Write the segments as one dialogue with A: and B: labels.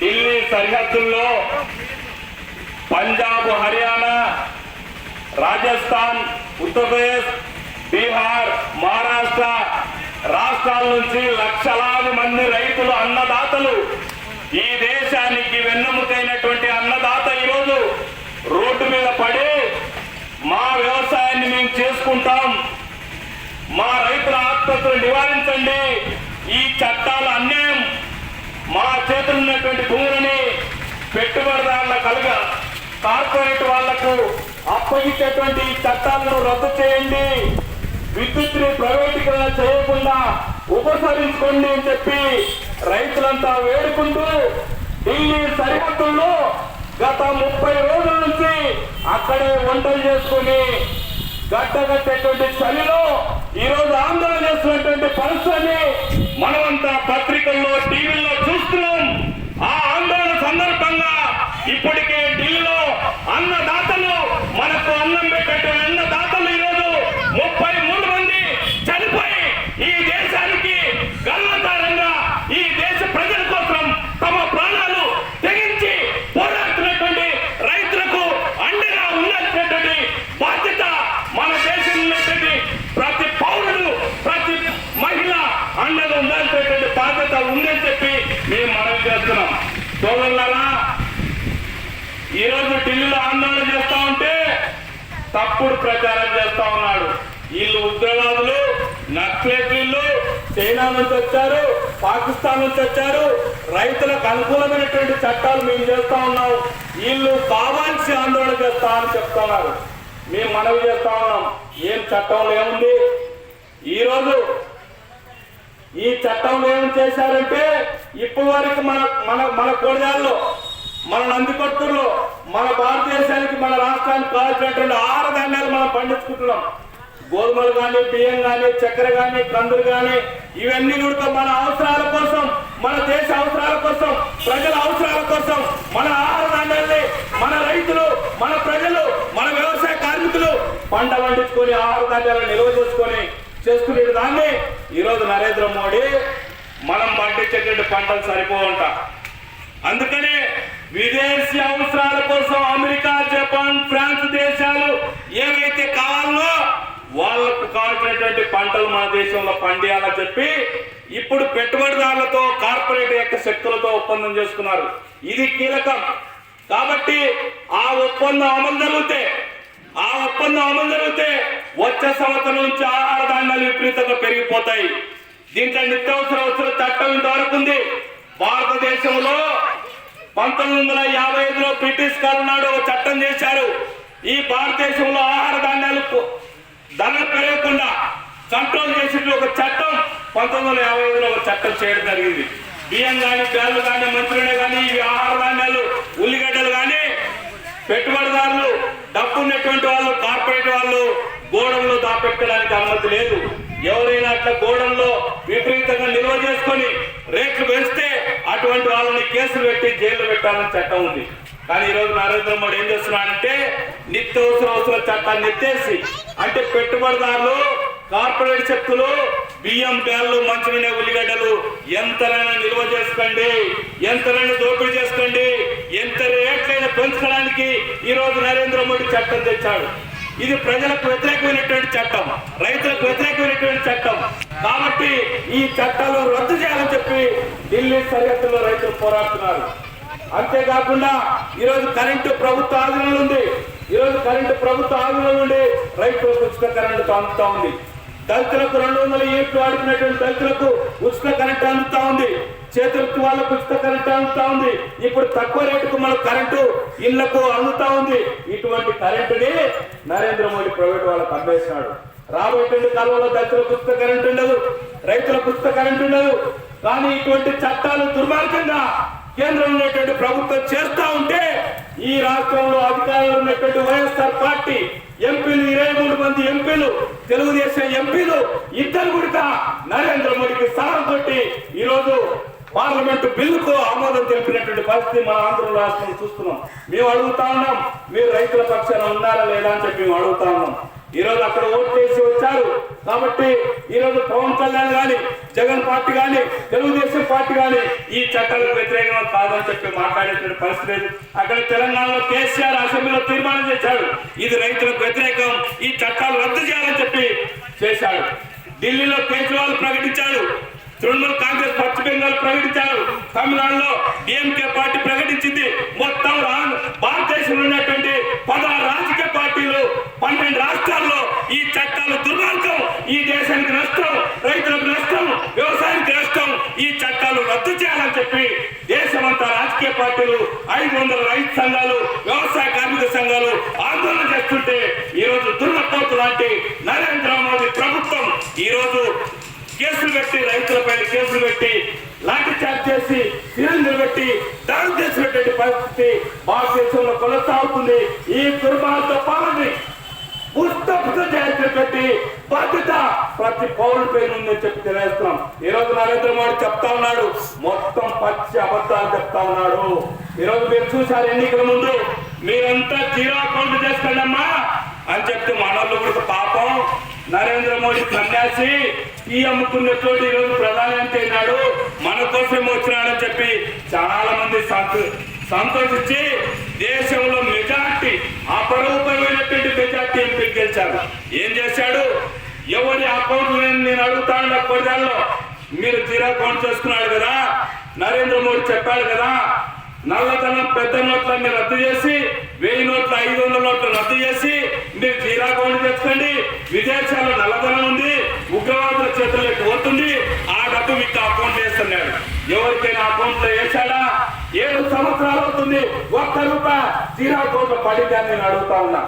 A: ఢిల్లీ సరిహద్దుల్లో పంజాబ్, హర్యానా, రాజస్థాన్, ఉత్తరప్రదేశ్, బీహార్, మహారాష్ట్ర రాష్ట్రాల నుంచి లక్షలాది మంది రైతులు, అన్నదాతలు, ఈ దేశానికి వెన్నెముకైనటువంటి అన్నదాత ఈరోజు రోడ్డు మీద పడి మా వ్యవసాయాన్ని మేము చేసుకుంటాం, మా రైతుల ఆత్మహత్యలు నివారించండి, ఈ చట్టాల అన్యాయం, మా చేతులు ఉన్నటువంటి భూములని పెట్టుబడిదారుల కార్పొరేట్ వాళ్లకు అప్పగించేటువంటి చట్టాలను రద్దు చేయండి, విద్యుత్ని ప్రైవేటీకరణ చేయకుండా ఉపసరించుకోండి అని చెప్పి రైతులంతా వేడుకుంటూ ఢిల్లీ సరిహద్దుల్లో గత 30 రోజుల నుంచి అక్కడే వంటలు చేసుకుని గడ్డగట్టేటువంటి చలిలో ఈరోజు ఆందోళన చేస్తున్నటువంటి పరిస్థితిని మనమంతా పత్రికల్లో, టీవీల్లో చూస్తున్నాం. ఆ ఆందోళన సందర్భంగా ఇప్పటికే ఢిల్లీలో అన్నదాతలు, మనకు అన్నం పెట్టేటువంటి అన్నదాతలు ఈరోజు 33 మంది చనిపోయి ఈ దేశానికి గర్వకారంగా ఈ దేశ ప్రజల కోసం తమ ప్రాణాలు తెగించి పోరాడుతున్నటువంటి రైతులకు అండగా ఉండాల్సినటువంటి బాధ్యత మన దేశంలో ఉన్నటువంటి ప్రతి పౌరుడు, ప్రతి మహిళ అండగా ఉండాల్సినటువంటి బాధ్యత ఉందని చెప్పి మేము మనవి చేస్తున్నాం. సోదరులారా, ఈరోజు ఢిల్లీలో ఆందోళన చేస్తా ఉంటే తప్పుడు ప్రచారం చేస్తా ఉన్నాడు. వీళ్ళు ఉగ్రవాదులు, నక్సలైట్లు, చైనా నుంచి వచ్చారు, పాకిస్తాన్ నుంచి వచ్చారు, రైతులకు అనుకూలమైనటువంటి చట్టాలు మేము చేస్తా ఉన్నాం, వీళ్ళు కావాల్సి ఆందోళన చేస్తా అని చెప్తున్నారు. మేము మనవి చేస్తా ఉన్నాం, ఏం చట్టంలో ఏముంది? ఈరోజు ఈ చట్టంలో ఏం చేశారంటే ఇప్పటి వరకు మన కోడియాల్లో, మన నందికొట్టూరులో, మన భారతదేశానికి, మన రాష్ట్రానికి కావాల్సినటువంటి ఆహార ధాన్యాలు మనం పండించుకుంటున్నాం. గోధుమలు కానీ, బియ్యం కానీ, చక్కెర కానీ, కందులు కానీ, ఇవన్నీ కూడా మన అవసరాల కోసం, మన దేశ అవసరాల కోసం, ప్రజల అవసరాల కోసం మన ఆహార ధాన్యాల్ని మన రైతులు, మన ప్రజలు, మన వ్యవసాయ కార్మికులు పంట పండించుకొని ఆహార ధాన్యాలను నిల్వ చేసుకొని చేసుకునే దాన్ని ఈరోజు నరేంద్ర మోడీ మనం పండించేటువంటి పంటలు సరిపోవంట. అందుకనే విదేశీ అవసరాల కోసం అమెరికా, జపాన్, ఫ్రాన్స్ దేశాలు ఏవైతే కావాలో వాళ్ళకు కావాల్సినటువంటి పంటలు మన దేశంలో పండియాలని చెప్పి ఇప్పుడు పెట్టుబడిదారులతో, కార్పొరేట్ యొక్క శక్తులతో ఒప్పందం చేసుకున్నారు. ఇది కీలకం. కాబట్టి ఆ ఒప్పందం అమలు జరిగితే వచ్చే సంవత్సరం నుంచి ఆహార ధాన్యాలు విపరీతంగా పెరిగిపోతాయి. దీంట్లో నిత్యావసర చట్టం ఇంతవరకు ఉంది. భారతదేశంలో 1955లో బ్రిటిష్ కాలం నాడు ఒక చట్టం చేశారు. ఈ భారతదేశంలో ఆహార ధాన్యాలకు ధరలు పెరగకుండా కంట్రోల్ చేసే ఒక చట్టం 1955లో ఒక చట్టం చేయడం జరిగింది. బియ్యం కానీ, బ్యాళ్ళు కానీ, మంచినూనె కానీ, ఇవి ఆహార ధాన్యాలు, ఉల్లిగడ్డలు కానీ పెట్టుబడిదారులు, డబ్బు ఉన్నటువంటి వాళ్ళు, కార్పొరేట్ వాళ్ళు గోడంలో దాపెట్టడానికి అనుమతి లేదు. ఎవరైనా అట్లా గోడంలో విపరీతంగా నిల్వ చేసుకొని రేట్లు పెంచితే అటువంటి వాళ్ళని కేసులు పెట్టి జైలు పెట్టాలని చట్టం ఉంది. కానీ ఈరోజు నరేంద్ర మోడీ ఏం చేస్తున్నాడంటే నిత్యావసర చట్టాన్ని ఎత్తేసి, అంటే పెట్టుబడిదారులు, కార్పొరేట్ శక్తులు బియ్యం, బ్యాళ్ళు, మంచినూనె, ఉల్లిగడ్డలు ఎంతనైనా నిల్వ చేసుకోండి, ఎంతనైనా దోపిడీ చేసుకోండి, ఎంత రేట్లైనా పెంచుకోవడానికి ఈరోజు నరేంద్ర మోడీ చట్టం తెచ్చాడు. ఇది ప్రజలకు వ్యతిరేకమైనటువంటి చట్టం, రైతులకు వ్యతిరేకమైనటువంటి చట్టం. కాబట్టి ఈ చట్టాలు రద్దు చేయాలని చెప్పి ఢిల్లీ సరిహద్దులో రైతులు పోరాడుతున్నారు. అంతేకాకుండా ఈరోజు కరెంటు ప్రభుత్వ ఆధీనంలో ఉంది. ఈరోజు కరెంటు ప్రభుత్వ ఆధీనంలో ఉండి రైతులకు ఉచిత కరెంటు అందుతా ఉంది. దళితులకు 200 యూనిట్లు వాడుకునేటువంటి దళితులకు ఉచిత కరెంటు అందుతా ఉంది. చేతులకు వాళ్ళకు ఉచిత కరెంటు అందుతా ఉంది. ఇప్పుడు తక్కువ రేటుకు మన కరెంటు ఇళ్లకు అందుతా ఉంది. ఇటువంటి కరెంటుని నరేంద్ర మోడీ ప్రైవేట్ వాళ్ళకు అమ్మేసినాడు. రాబోయేటువంటి కాలంలో దళితులకు ఉచిత కరెంటు ఉండదు, రైతులకు ఉచిత కరెంటు ఉండదు. కానీ ఇటువంటి చట్టాలు దుర్మార్గంగా కేంద్రంలో ఉన్నటువంటి ప్రభుత్వం చేస్తా ఉంటే ఈ రాష్ట్రంలో అధికారంలో ఉన్నటువంటి వైఎస్ఆర్ పార్టీ ఎంపీలు, 23 మంది ఎంపీలు, తెలుగుదేశం ఎంపీలు ఇద్దరు కూడా నరేంద్ర మోడీకి సహాయం కొట్టి ఈరోజు పార్లమెంటు బిల్లుకు ఆమోదం తెలిపినటువంటి పరిస్థితి మన ఆంధ్ర రాష్ట్రంలో చూస్తున్నాం. మేము అడుగుతా ఉన్నాం, మీరు రైతుల పక్షాన ఉన్నారా లేదా అని చెప్పి మేము అడుగుతా ఉన్నాం. ఈరోజు అక్కడ ఓటు వేసి వచ్చారు కాబట్టి ఈరోజు పవన్ కళ్యాణ్ కానీ జగన్ పార్టీ కానీ తెలుగుదేశం పార్టీ కానీ ఈ చట్టాలకు వ్యతిరేకంగా కాదని చెప్పి మాట్లాడేటువంటి పరిస్థితి లేదు. అక్కడ తెలంగాణలో కేసీఆర్ అసెంబ్లీలో తీర్మానం చేశాడు, ఇది రైతులకు వ్యతిరేకం, ఈ చట్టాలు రద్దు చేయాలని చెప్పి చేశాడు. ఢిల్లీలో కేజ్రీవాల్ ప్రకటించాడు, తృణమూల్ కాంగ్రెస్ పశ్చిమ బెంగాల్ ప్రకటించారు, తమిళనాడులో డిఎంకే పార్టీ ప్రకటించింది. మొత్తం భారతదేశంలో ఉన్నటువంటి 16 రాజకీయ పార్టీలు 12 రాష్ట్రాల్లో ఈ చట్టాలు దుర్మార్గం, ఈ దేశానికి నష్టం, రైతులకు నష్టం, వ్యవసాయానికి నష్టం, ఈ చట్టాలు రద్దు చేయాలని చెప్పి దేశమంతా రాజకీయ పార్టీలు 500 రైతు సంఘాలు, వ్యవసాయ కార్మిక సంఘాలు ఆందోళన చేస్తుంటే ఈరోజు దుర్నపోతు లాంటి నరేంద్ర మోదీ ప్రభుత్వం ఈరోజు కేసులు పెట్టి రైతులపై కేసులు పెట్టి లాఠీ చార్జ్ చేసి సిలిండర్ పెట్టి దాడి చేసినటువంటి పరిస్థితి భారతదేశంలో కొనసాగుతుంది. ఈ దుర్మార్గ పాలనని పుస్తకం చేసినటువంటి బాధ్యత ప్రతి పౌరుడిపై ఉందని చెప్పి తెలియజేస్తున్నాం. ఈ రోజు నరేంద్ర మోడీ చెప్తా ఉన్నాడు, మొత్తం పచ్చి అబద్ధాలు చెప్తా ఉన్నాడు. ఈ రోజు మీరు చూశారు, ఎన్నికల ముందు మీరంతా జీరో అకౌంట్ చేసుకోండి అమ్మా అని చెప్తే మనోళ్ళు కూడా పాపం నరేంద్ర మోడీ సన్యాసి ఈ అమ్ముకున్న చోటు ఈ రోజు ప్రధానమంత్రి అయినాడు, మన కోసం వచ్చినాడని చెప్పి చాలా మంది సంతోషించి దేశంలో మెజార్టీ అపరూపమైనటువంటి మెజార్టీ ఎంపీ గెలిచారు. ఏం చేశాడు? ఎవరి అకౌంట్ నేను అడుగుతాను నా కొద్దిలో మీరు జీరో అకౌంట్ చేసుకున్నాడు కదా, నరేంద్ర మోడీ చెప్పాడు కదా, నల్లధనం పెద్ద నోట్లన్నీ రద్దు చేసి 1000 నోట్లు 500 నోట్లు రద్దు చేసి మీరు జీరో అకౌంట్ తెచ్చుకోండి, విదేశాల్లో నల్లధనం ఉంది, ఉగ్రవాదుల చేతుల్లోకి పోతుంది, ఆ డబ్బు మీకు అకౌంట్ వేస్తున్నాడు. ఎవరికైనా అకౌంట్ లో వేశాడా? 7 సంవత్సరాలు అవుతుంది, ఒక్క రూపాయి జీరో అకౌంట్ లో పడింది అని నేను అడుగుతా ఉన్నా.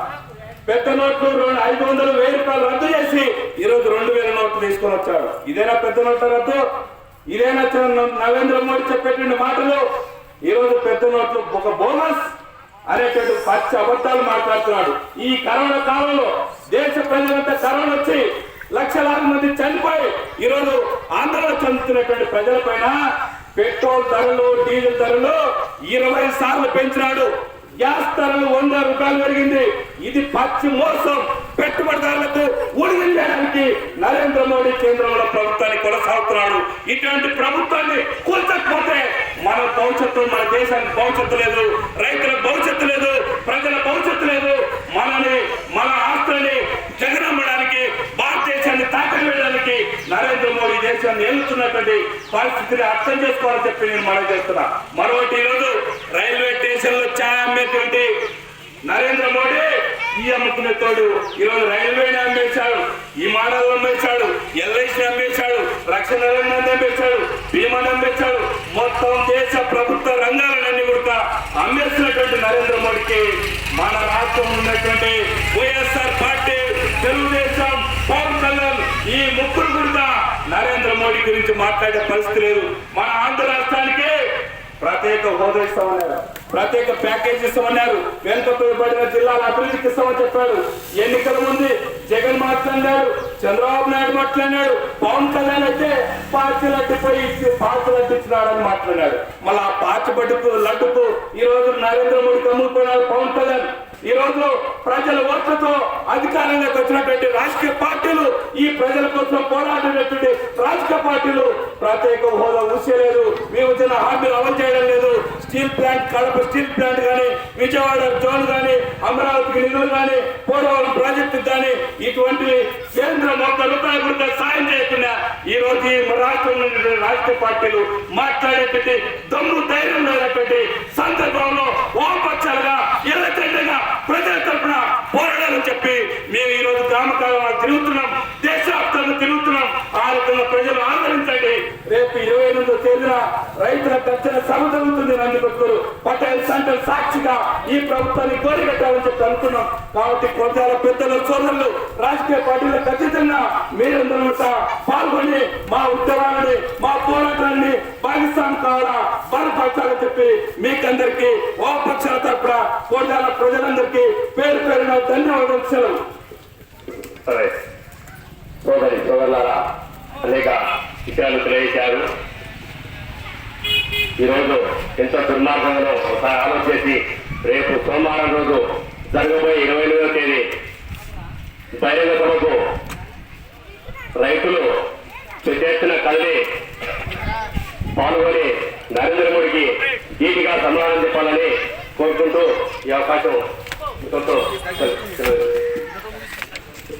A: పెద్ద నోట్లు 500 1000 రూపాయలు రద్దు చేసి ఈరోజు 2000 నోట్లు తీసుకొని వచ్చాడు. ఇదేనా పెద్ద నోట్ల రద్దు? ఇదేనా నరేంద్ర మోడీ చెప్పేటువంటి మాటలు? ఈ రోజు పెద్ద నోట్లు ఒక బోనస్ అనేటువంటి పచ్చి అబద్ధాలు మాట్లాడుతున్నాడు. ఈ కరోనా కాలంలో దేశ ప్రజలంతా కరోనా వచ్చి లక్షలాది మంది చనిపోయి ఈరోజు ఆందోళన చెందుతున్నటువంటి ప్రజల పైన పెట్రోల్ ధరలు, డీజిల్ ధరలు 20 సార్లు పెంచినాడు. గ్యాస్ ధరలు 100 రూపాయలు పెరిగింది. ఇది పచ్చి మోసం. పెట్టుబడిదారులకు ఊడిగం చేయడానికి నరేంద్ర మోడీ కేంద్రంలో ప్రభుత్వాన్ని కొనసాగుతున్నాడు. ఇటువంటి ప్రభుత్వాన్ని కూల్చకపోతే మన భవిష్యత్తు, మన దేశానికి భవిష్యత్తు లేదు, రైతుల భవిష్యత్తు లేదు, ప్రజల భవిష్యత్తు లేదు. మన ఆస్తులని జగనమ్మడానికి, భారతదేశాన్ని తాకట్టు వేయడానికి నరేంద్ర మోడీ దేశాన్ని ఏలుతున్నటువంటి పరిస్థితిని అర్థం చేసుకోవాలని చెప్పి నేను మనవి చేస్తున్నా. మరొకటి, ఈరోజు రైల్వే స్టేషన్ లో ఛాయ్ అమ్మేటువంటి నరేంద్ర మోడీ ఈ అమ్ముకునే తోడు ఈరోజు రైల్వేని అమ్మేశాడు, ఈ మాడలను అమ్మేశాడు, ఎల్ఐసి అమ్మేశాడు, రక్షణ రంగాన్ని అమ్మేశాడు, బీమాని అమ్మేశాడు. మొత్తం దేశ ప్రభుత్వ రంగాలన్నీ కూడా అమ్మేస్తున్నటువంటి నరేంద్ర మోడీకి మన రాష్ట్రంలో ఉన్నటువంటి వైఎస్ఆర్ పార్టీ, తెలుగుదేశం, పవన్ కళ్యాణ్ ఈ ముగ్గురు కూడా నరేంద్ర మోడీ గురించి మాట్లాడే పరిస్థితి లేదు. మన ఆంధ్ర రాష్ట్రానికి ప్రత్యేక హోదా ఇస్తామన్నారు, ప్రత్యేక ప్యాకేజ్ ఇస్తామన్నారు, వెనుకబడిన జిల్లాల అభివృద్ధికి ఇస్తామని చెప్పాడు. ఎన్నికల ముందు జగన్ మాట్లాడినాడు, చంద్రబాబు నాయుడు మాట్లాడినాడు, పవన్ కళ్యాణ్ అయితే పార్టీ లడ్డుపోయి పార్టీ లడ్డు ఇచ్చినాడని మాట్లాడాడు. మళ్ళీ ఆ పార్టీ లడ్డుకు ఈ రోజు నరేంద్ర మోడీకి అమ్ముకుపోయినాడు పవన్ కళ్యాణ్. ఈ రోజు ప్రజల ఓట్లతో అధికారంలోకి వచ్చినటువంటి రాజకీయ పార్టీలు, ఈ ప్రజల కోసం పోరాడినటువంటి రాజకీయ పార్టీలు ప్రత్యేక హోదా ఊసేలేదు, విభజన హామీలు అమలు చేయడం లేదు. Steel plant, Kadapa steel plant కానీ, విజయవాడ జోన్ కానీ, అమరావతికి నిధులు కానీ, పోలవరం ప్రాజెక్టు కానీ ఇటువంటి కేంద్రం 100 రూపాయల కూడా సాయం చేయకుండా ఈ రోజు ఈ రాష్ట్రంలో రాజకీయ పార్టీలు మాట్లాడేటువంటి దమ్ము ధైర్యం లేనటువంటి సందర్భంలో వామపక్షాలుగా ఎల్లతండగా ప్రజల తరఫున పోరాడాలని చెప్పి మేము ఈ రోజు గ్రామ కాలంలో తిరుగుతున్నాం, దేశవ్యాప్తంగా తిరుగుతున్నాం. ఆ రకంగా ప్రజలు ఆదరించండి. రేపు 28వ తేదీన రైతుల చర్చల సభ జరుగుతుంది నందికొట్కూరు పటేల్ సెంటర్ సాక్షిగా ఈ ప్రభుత్వాన్ని కోరికట్టాలని చెప్పి అనుకున్నాం. కాబట్టి కొంచెం పెద్దల సోదరులు, రాజకీయ పార్టీలు ఖచ్చితంగా మీరందరూ పాల్గొని మా ఉద్యమాన్ని, మా పోరాటాన్ని పాకిస్తాన్ కావాలా బలపరచాలని చెప్పి మీకందరికీ వామపక్షాల తరఫున కోటాల ప్రజలందరికీ పేరు పేరున ధన్యవాదాలు. సెలవు.
B: సరే సోదరులారా, అనేక విషయాలు తెలియజేశారు. ఈరోజు ఎంతో దుర్మార్గంలో ఒకసారి ఆలోచించి రేపు సోమవారం రోజు జరగబోయే 28వ తేదీ బహిరంగ సభకు రైతులు పెద్ద ఎత్తున కదిలి పాల్గొని నరేంద్ర మోడీకి ధీటుగా సమాధానం చెప్పాలని కోరుకుంటూ ఈ అవకాశం